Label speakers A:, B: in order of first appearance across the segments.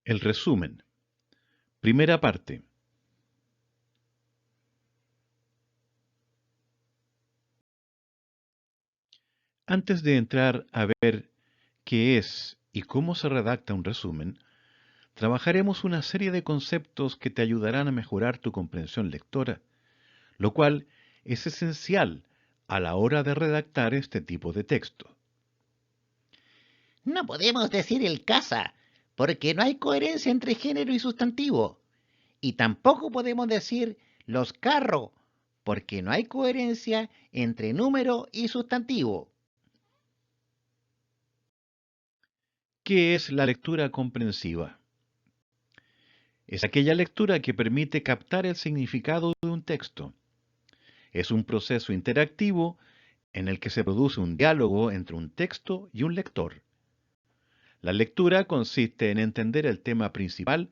A: El resumen. Primera parte. Antes de entrar a ver qué es y cómo se redacta un resumen, trabajaremos una serie de conceptos que te ayudarán a mejorar tu comprensión lectora, lo cual es esencial a la hora de redactar este tipo de texto.
B: No podemos decir el caza, porque no hay coherencia entre género y sustantivo. Y tampoco podemos decir los carros, porque no hay coherencia entre número y sustantivo.
A: ¿Qué es la lectura comprensiva? Es aquella lectura que permite captar el significado de un texto. Es un proceso interactivo en el que se produce un diálogo entre un texto y un lector. La lectura consiste en entender el tema principal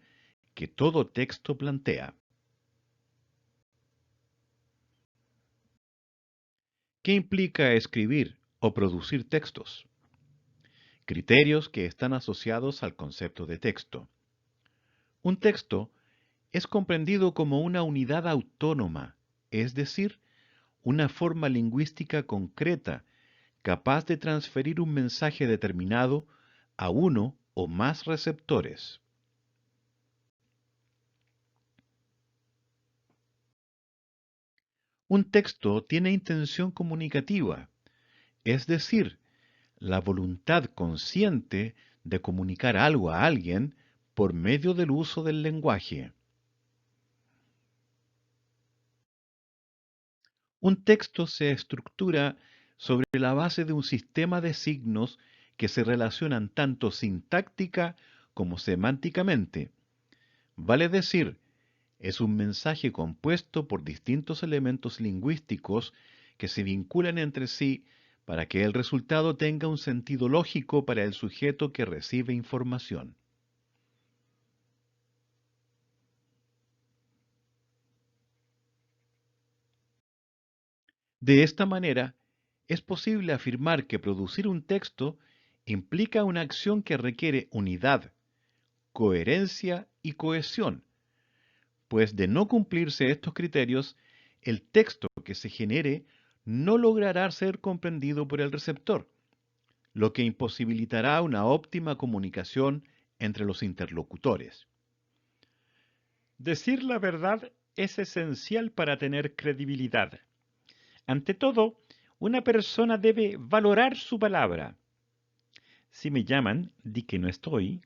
A: que todo texto plantea. ¿Qué implica escribir o producir textos? Criterios que están asociados al concepto de texto. Un texto es comprendido como una unidad autónoma, es decir, una forma lingüística concreta capaz de transferir un mensaje determinado a uno o más receptores. Un texto tiene intención comunicativa, es decir, la voluntad consciente de comunicar algo a alguien por medio del uso del lenguaje. Un texto se estructura sobre la base de un sistema de signos que se relacionan tanto sintáctica como semánticamente. Vale decir, es un mensaje compuesto por distintos elementos lingüísticos que se vinculan entre sí para que el resultado tenga un sentido lógico para el sujeto que recibe información. De esta manera, es posible afirmar que producir un texto implica una acción que requiere unidad, coherencia y cohesión, pues de no cumplirse estos criterios, el texto que se genere no logrará ser comprendido por el receptor, lo que imposibilitará una óptima comunicación entre los interlocutores.
C: Decir la verdad es esencial para tener credibilidad. Ante todo, una persona debe valorar su palabra. Si me llaman, di que no estoy.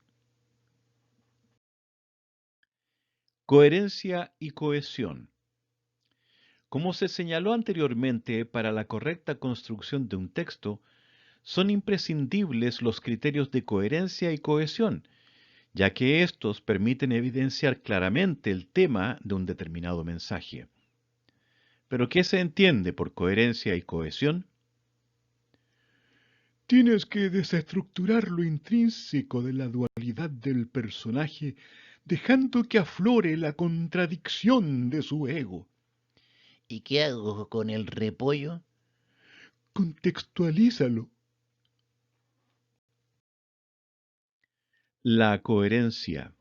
A: Coherencia y cohesión. Como se señaló anteriormente, para la correcta construcción de un texto, son imprescindibles los criterios de coherencia y cohesión, ya que estos permiten evidenciar claramente el tema de un determinado mensaje. ¿Pero qué se entiende por coherencia y cohesión?
D: Tienes que desestructurar lo intrínseco de la dualidad del personaje, dejando que aflore la contradicción de su ego.
B: ¿Y qué hago con el repollo?
D: Contextualízalo.
A: La coherencia.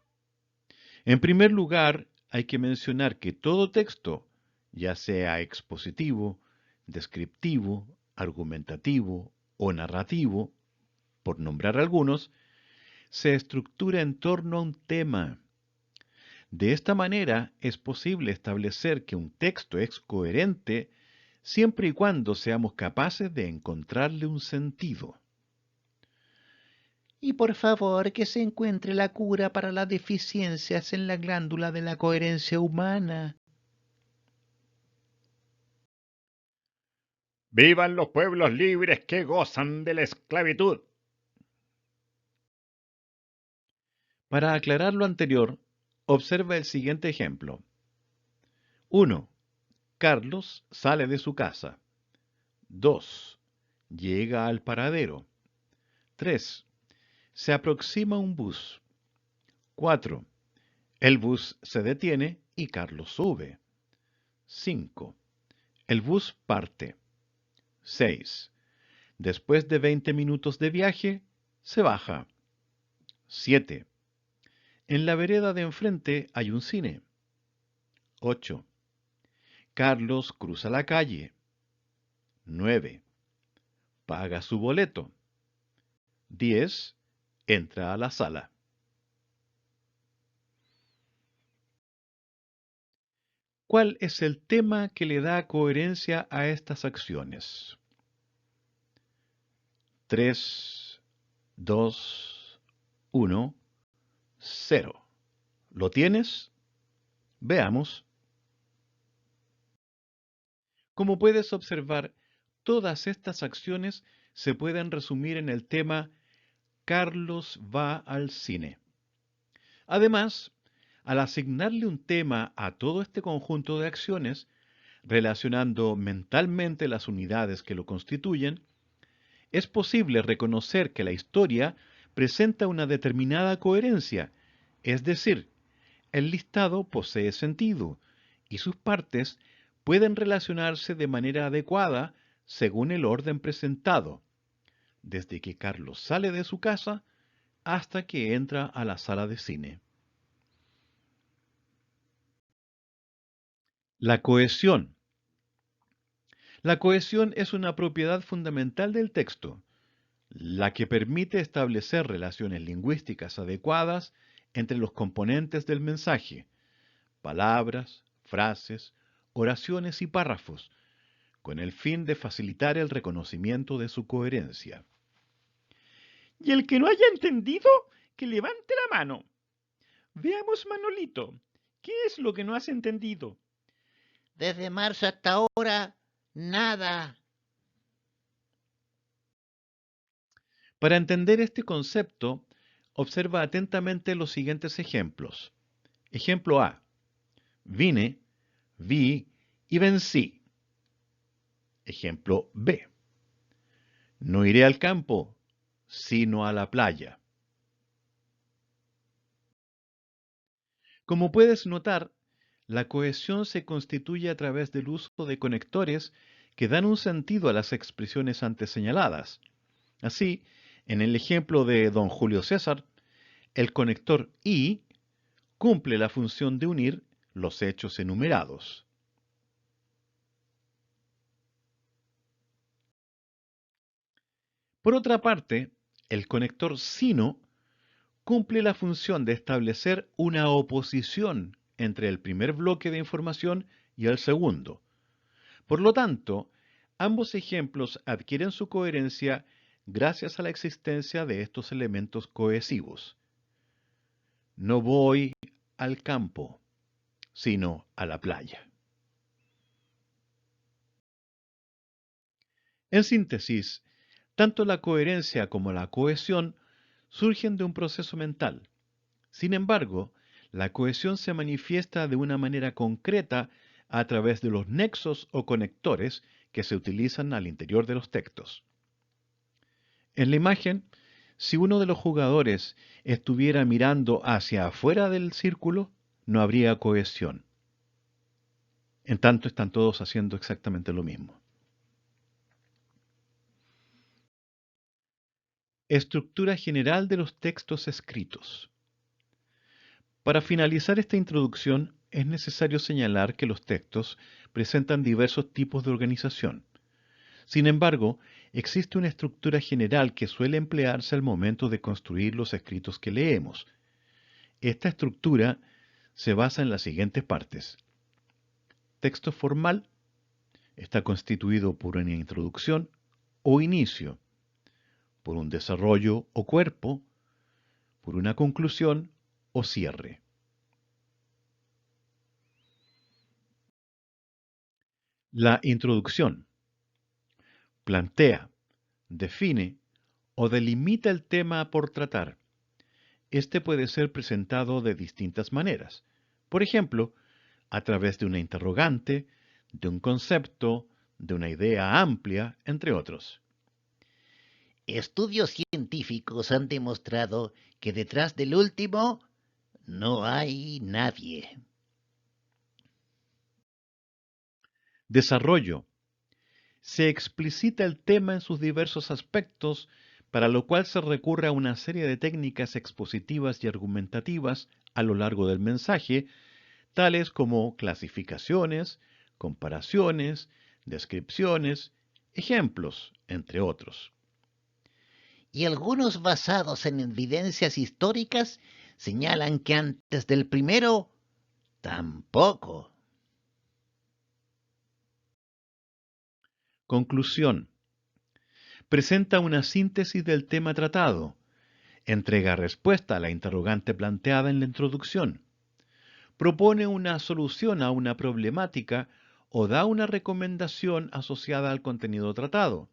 A: En primer lugar, hay que mencionar que todo texto, ya sea expositivo, descriptivo, argumentativo o narrativo, por nombrar algunos, se estructura en torno a un tema. De esta manera es posible establecer que un texto es coherente siempre y cuando seamos capaces de encontrarle un sentido.
B: Y por favor que se encuentre la cura para las deficiencias en la glándula de la coherencia humana.
C: ¡Vivan los pueblos libres que gozan de la esclavitud!
A: Para aclarar lo anterior, observa el siguiente ejemplo. 1. Carlos sale de su casa. 2. Llega al paradero. 3. Se aproxima un bus. 4. El bus se detiene y Carlos sube. 5. El bus parte. 6. Después de 20 minutos de viaje, se baja. 7. En la vereda de enfrente hay un cine. 8. Carlos cruza la calle. 9. Paga su boleto. 10. Entra a la sala. ¿Cuál es el tema que le da coherencia a estas acciones? 3, 2, 1, 0. ¿Lo tienes? Veamos. Como puedes observar, todas estas acciones se pueden resumir en el tema Carlos va al cine. Además, al asignarle un tema a todo este conjunto de acciones, relacionando mentalmente las unidades que lo constituyen, es posible reconocer que la historia presenta una determinada coherencia, es decir, el listado posee sentido y sus partes pueden relacionarse de manera adecuada según el orden presentado, desde que Carlos sale de su casa hasta que entra a la sala de cine. La cohesión. La cohesión es una propiedad fundamental del texto, la que permite establecer relaciones lingüísticas adecuadas entre los componentes del mensaje, palabras, frases, oraciones y párrafos, con el fin de facilitar el reconocimiento de su coherencia.
C: Y el que no haya entendido, que levante la mano. Veamos, Manolito, ¿qué es lo que no has entendido?
B: Desde marzo hasta ahora, nada.
A: Para entender este concepto, observa atentamente los siguientes ejemplos. Ejemplo A. Vine, vi y vencí. Ejemplo B. No iré al campo, sino a la playa. Como puedes notar, la cohesión se constituye a través del uso de conectores que dan un sentido a las expresiones antes señaladas. Así, en el ejemplo de don Julio César, el conector y cumple la función de unir los hechos enumerados. Por otra parte, el conector sino cumple la función de establecer una oposición entre el primer bloque de información y el segundo. Por lo tanto, ambos ejemplos adquieren su coherencia gracias a la existencia de estos elementos cohesivos. No voy al campo, sino a la playa. En síntesis, tanto la coherencia como la cohesión surgen de un proceso mental. Sin embargo, la cohesión se manifiesta de una manera concreta a través de los nexos o conectores que se utilizan al interior de los textos. En la imagen, si uno de los jugadores estuviera mirando hacia afuera del círculo, no habría cohesión. En tanto, están todos haciendo exactamente lo mismo. Estructura general de los textos escritos. Para finalizar esta introducción, es necesario señalar que los textos presentan diversos tipos de organización. Sin embargo, existe una estructura general que suele emplearse al momento de construir los escritos que leemos. Esta estructura se basa en las siguientes partes. Texto formal está constituido por una introducción o inicio, por un desarrollo o cuerpo, por una conclusión o cierre. La introducción plantea, define o delimita el tema por tratar. Este puede ser presentado de distintas maneras. Por ejemplo, a través de una interrogante, de un concepto, de una idea amplia, entre otros.
B: Estudios científicos han demostrado que detrás del último no hay nadie.
A: Desarrollo. Se explicita el tema en sus diversos aspectos para lo cual se recurre a una serie de técnicas expositivas y argumentativas a lo largo del mensaje, tales como clasificaciones, comparaciones, descripciones, ejemplos, entre otros.
B: Y algunos basados en evidencias históricas señalan que antes del primero, tampoco.
A: Conclusión. Presenta una síntesis del tema tratado. Entrega respuesta a la interrogante planteada en la introducción. Propone una solución a una problemática o da una recomendación asociada al contenido tratado.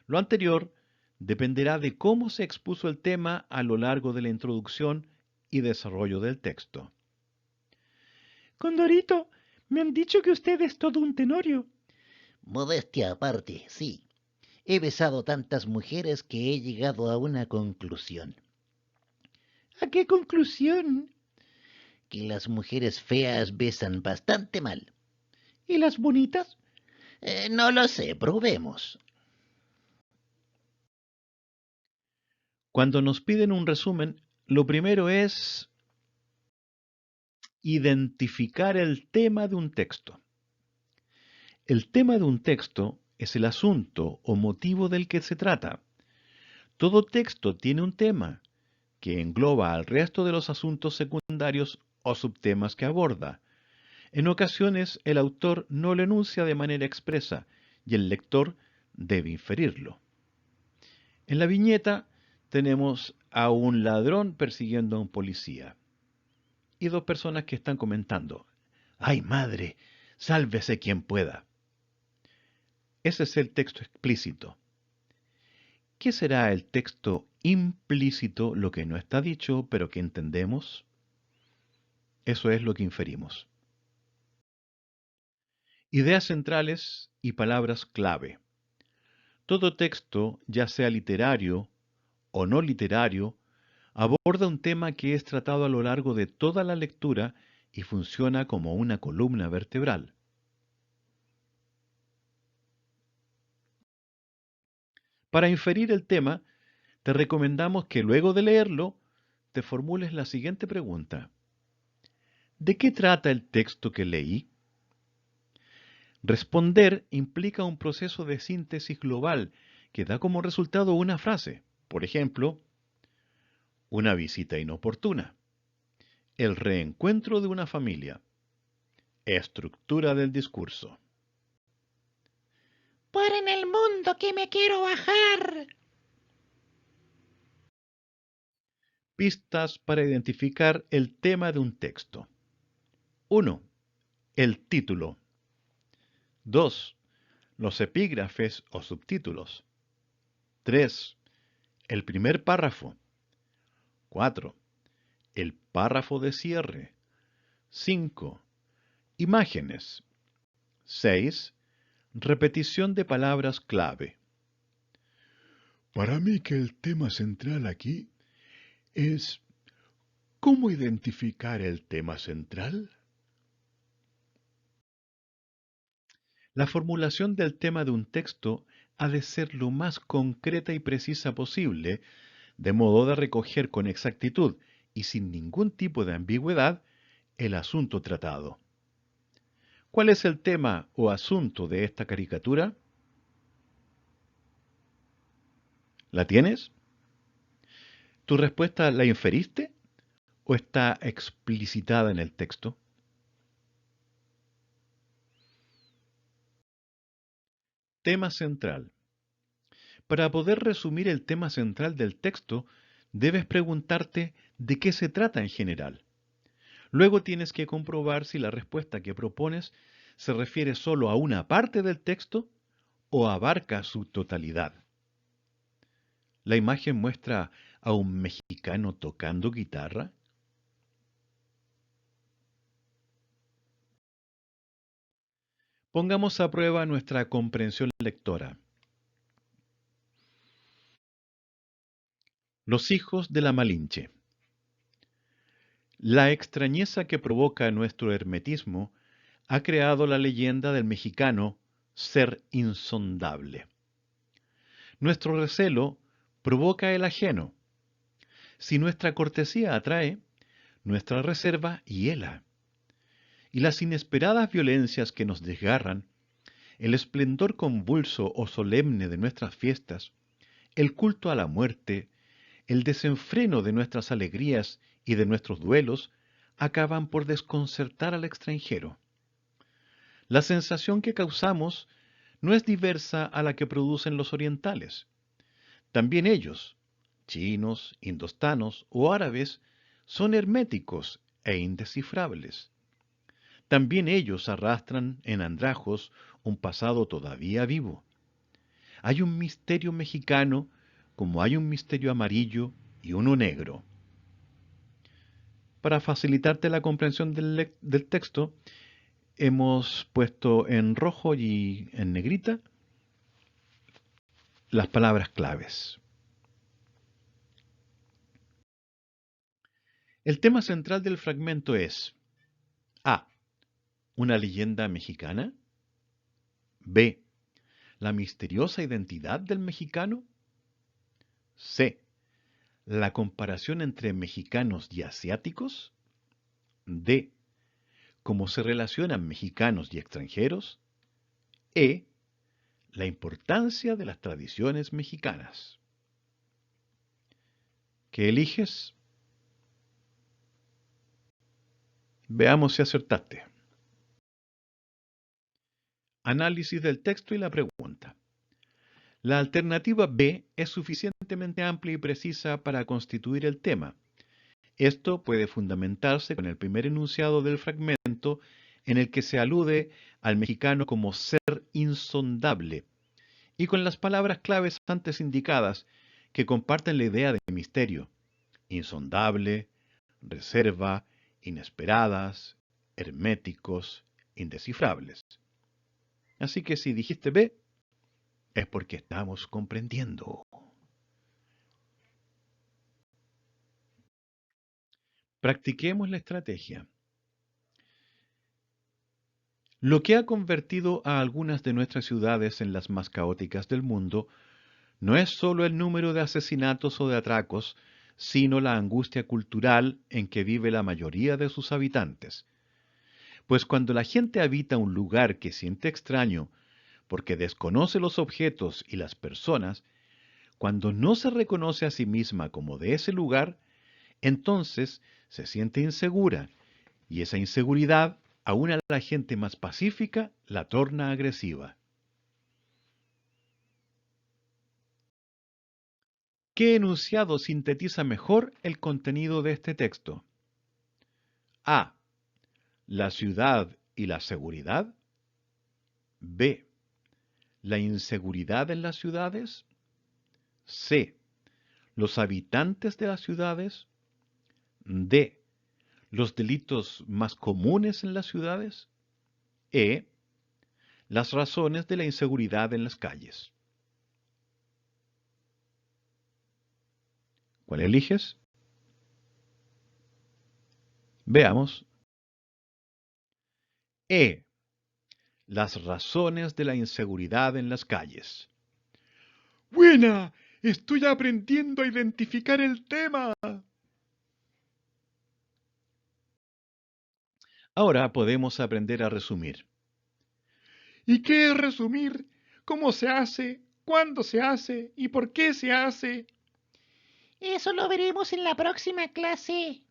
A: Lo anterior dependerá de cómo se expuso el tema a lo largo de la introducción y desarrollo del texto.
C: Condorito, me han dicho que usted es todo un tenorio.
B: Modestia aparte, sí. He besado tantas mujeres que he llegado a una conclusión.
C: ¿A qué conclusión?
B: Que las mujeres feas besan bastante mal.
C: ¿Y las bonitas?
B: No lo sé, probemos.
A: Cuando nos piden un resumen, lo primero es identificar el tema de un texto. El tema de un texto es el asunto o motivo del que se trata. Todo texto tiene un tema que engloba al resto de los asuntos secundarios o subtemas que aborda. En ocasiones el autor no lo enuncia de manera expresa y el lector debe inferirlo. En la viñeta tenemos a un ladrón persiguiendo a un policía y dos personas que están comentando: ¡ay madre! ¡Sálvese quien pueda! Ese es el texto explícito. ¿Qué será el texto implícito, lo que no está dicho pero que entendemos? Eso es lo que inferimos. Ideas centrales y palabras clave. Todo texto, ya sea literario o no literario, aborda un tema que es tratado a lo largo de toda la lectura y funciona como una columna vertebral. Para inferir el tema, te recomendamos que luego de leerlo, te formules la siguiente pregunta: ¿de qué trata el texto que leí? Responder implica un proceso de síntesis global que da como resultado una frase. Por ejemplo, una visita inoportuna, el reencuentro de una familia, estructura del discurso.
B: ¡Por en el mundo que me quiero bajar!
A: Pistas para identificar el tema de un texto. 1. El título. 2. Los epígrafes o subtítulos. 3. El primer párrafo. 4. El párrafo de cierre. 5. Imágenes. 6. Repetición de palabras clave.
D: Para mí que el tema central aquí es ¿cómo identificar el tema central?
A: La formulación del tema de un texto ha de ser lo más concreta y precisa posible, de modo de recoger con exactitud y sin ningún tipo de ambigüedad el asunto tratado. ¿Cuál es el tema o asunto de esta caricatura? ¿La tienes? ¿Tu respuesta la inferiste o está explicitada en el texto? Tema central. Para poder resumir el tema central del texto, debes preguntarte de qué se trata en general. Luego tienes que comprobar si la respuesta que propones se refiere solo a una parte del texto o abarca su totalidad. La imagen muestra a un mexicano tocando guitarra. Pongamos a prueba nuestra comprensión lectora. Los hijos de la Malinche. La extrañeza que provoca nuestro hermetismo ha creado la leyenda del mexicano ser insondable. Nuestro recelo provoca el ajeno. Si nuestra cortesía atrae, nuestra reserva hiela. Y las inesperadas violencias que nos desgarran, el esplendor convulso o solemne de nuestras fiestas, el culto a la muerte, el desenfreno de nuestras alegrías y de nuestros duelos, acaban por desconcertar al extranjero. La sensación que causamos no es diversa a la que producen los orientales. También ellos, chinos, indostanos o árabes, son herméticos e indescifrables. También ellos arrastran en andrajos un pasado todavía vivo. Hay un misterio mexicano como hay un misterio amarillo y uno negro. Para facilitarte la comprensión del texto, hemos puesto en rojo y en negrita las palabras claves. El tema central del fragmento es A. ¿Una leyenda mexicana? B. ¿La misteriosa identidad del mexicano? C. ¿La comparación entre mexicanos y asiáticos? D. ¿Cómo se relacionan mexicanos y extranjeros? E. La importancia de las tradiciones mexicanas. ¿Qué eliges? Veamos si acertaste. Análisis del texto y la pregunta. La alternativa B es suficientemente amplia y precisa para constituir el tema. Esto puede fundamentarse con el primer enunciado del fragmento en el que se alude al mexicano como ser insondable y con las palabras claves antes indicadas que comparten la idea de misterio, insondable, reserva, inesperadas, herméticos, indescifrables. Así que si dijiste B, es porque estamos comprendiendo. Practiquemos la estrategia. Lo que ha convertido a algunas de nuestras ciudades en las más caóticas del mundo no es solo el número de asesinatos o de atracos, sino la angustia cultural en que vive la mayoría de sus habitantes. Pues cuando la gente habita un lugar que siente extraño, porque desconoce los objetos y las personas, cuando no se reconoce a sí misma como de ese lugar, entonces se siente insegura, y esa inseguridad, aún a la gente más pacífica, la torna agresiva. ¿Qué enunciado sintetiza mejor el contenido de este texto? A. La ciudad y la seguridad. B. La inseguridad en las ciudades. C. Los habitantes de las ciudades. D. Los delitos más comunes en las ciudades. E. Las razones de la inseguridad en las calles. ¿Cuál eliges? Veamos. E. Las razones de la inseguridad en las calles.
D: ¡Buena! Estoy aprendiendo a identificar el tema.
A: Ahora podemos aprender a resumir.
D: ¿Y qué es resumir? ¿Cómo se hace? ¿Cuándo se hace? ¿Y por qué se hace?
B: Eso lo veremos en la próxima clase.